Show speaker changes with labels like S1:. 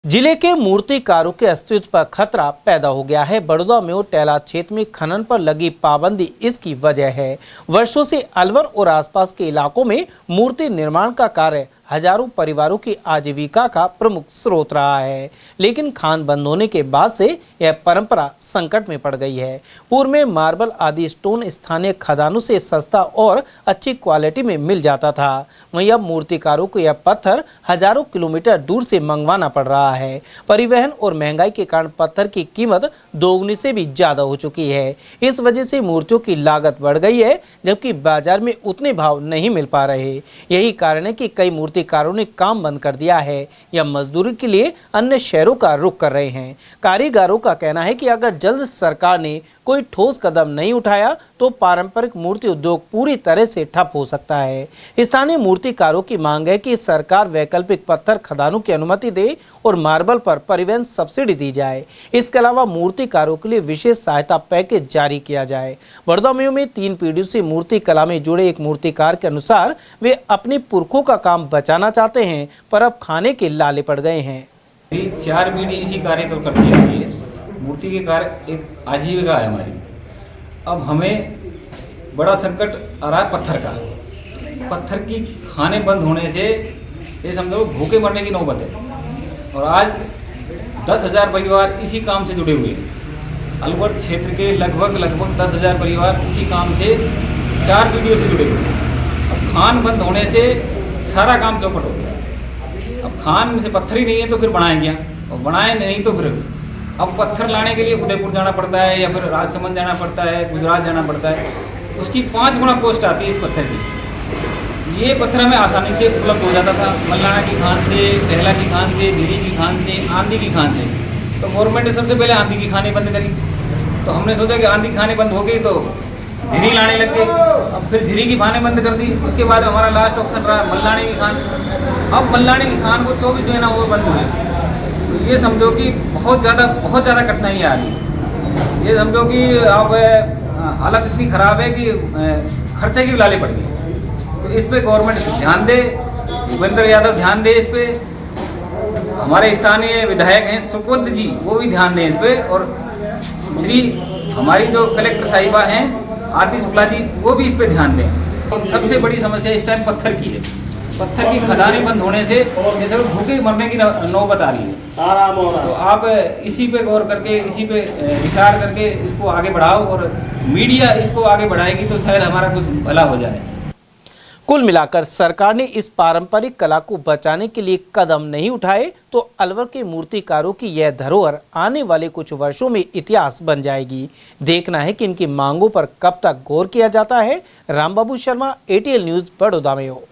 S1: जिले के मूर्तिकारों के अस्तित्व पर खतरा पैदा हो गया है। बड़ौदा में टेला क्षेत्र में खनन पर लगी पाबंदी इसकी वजह है। वर्षों से अलवर और आसपास के इलाकों में मूर्ति निर्माण का कार्य हजारों परिवारों की आजीविका का प्रमुख स्रोत रहा है, लेकिन खान बंद होने के बाद से यह परंपरा संकट में पड़ गई है। पूर्व में मार्बल आदि स्टोन स्थानीय खदानों से सस्ता और अच्छी क्वालिटी में मिल जाता था, वहीं अब मूर्तिकारों को यह पत्थर हजारों किलोमीटर दूर से मंगवाना पड़ रहा है। परिवहन और महंगाई के कारण पत्थर की कीमत दोगुनी से भी ज्यादा हो चुकी है। इस वजह से मूर्तियों की लागत बढ़ गई है, जबकि बाजार में उतने भाव नहीं मिल पा रहे। यही कारण है कि कई मूर्तिकारों ने काम बंद कर दिया है या मजदूरी के लिए अन्य शहरों का रुख कर रहे हैं। कारीगरों का कहना है कि अगर जल्द सरकार ने कोई ठोस कदम नहीं उठाया तो पारंपरिक मूर्ति उद्योग पूरी तरह से ठप हो सकता है। स्थानीय मूर्तिकारों की मांग है कि सरकार वैकल्पिक पत्थर खदानों की अनुमति दे और मार्बल पर परिवहन सब्सिडी दी जाए। इसके अलावा मूर्तिकारों के लिए विशेष सहायता पैकेज जारी किया जाए। बड़ौदा में 3 पीढ़ियों से मूर्ति कला में जुड़े एक मूर्तिकार के अनुसार वे अपने पुरखों का काम बचाना चाहते हैं, पर अब खाने के लाले पड़ गए हैं।
S2: 4 पीढ़ी इसी कार्य को करती है। मूर्ति के कार्य एक आजीविका है हमारी। अब हमें बड़ा संकट आ रहा है पत्थर का। पत्थर की खाने बंद होने से ये समझो भूखे मरने की नौबत है। और आज 10,000 परिवार इसी काम से जुड़े हुए हैं। अलवर क्षेत्र के लगभग 10,000 परिवार इसी काम से 4 पीढ़ियों से जुड़े हुए हैं। अब खान बंद होने से सारा काम चौपट हो गया। अब खान में से पत्थर ही नहीं है तो फिर बनाएं क्या, और बनाए नहीं तो फिर अब पत्थर लाने के लिए उदयपुर जाना पड़ता है या फिर राजसमंद जाना पड़ता है, गुजरात जाना पड़ता है। उसकी 5 गुना कॉस्ट आती है इस पत्थर की। ये पत्थर हमें आसानी से उपलब्ध हो जाता था मल्लाना की खान से, टहला की खान से, धीरी की खान से, आंधी की खान से। तो गवर्नमेंट ने सबसे पहले आंधी की खानें बंद करी। तो हमने सोचा कि आंधी की खानें बंद हो गई तो झिरी लाने लग गए। अब फिर झिरी की खानें बंद कर दी। उसके बाद हमारा लास्ट ऑप्शन रहा मल्लाने की खान। अब मल्लाने की खान को 24 महीना वो बंद हुए। तो ये समझो कि बहुत ज़्यादा कठिनाई आ रही है। ये समझो कि अब हालत इतनी ख़राब है कि खर्चे की लाले पड़ गई। तो इस पे गवर्नमेंट ध्यान दे, भूपेंद्र यादव ध्यान दे इस पे। हमारे स्थानीय विधायक हैं सुखवंत जी, वो भी ध्यान दें इस पे। और श्री हमारी जो कलेक्टर साहिबा हैं आरती शुक्ला जी, वो भी इस पे ध्यान दें। सबसे बड़ी समस्या इस टाइम पत्थर की है। पत्थर की खदानें बंद होने से ये सब भूखे मरने की नौबत आ रही है। तो आप इसी पे गौर करके, इसी पे विचार करके इसको आगे बढ़ाओ, और मीडिया इसको आगे बढ़ाएगी तो शायद हमारा कुछ भला हो जाए।
S1: कुल मिलाकर सरकार ने इस पारंपरिक कला को बचाने के लिए कदम नहीं उठाए तो अलवर के मूर्तिकारों की यह धरोहर आने वाले कुछ वर्षों में इतिहास बन जाएगी। देखना है कि इनकी मांगों पर कब तक गौर किया जाता है। रामबाबू शर्मा, ATL न्यूज़, बड़ौदा में हो।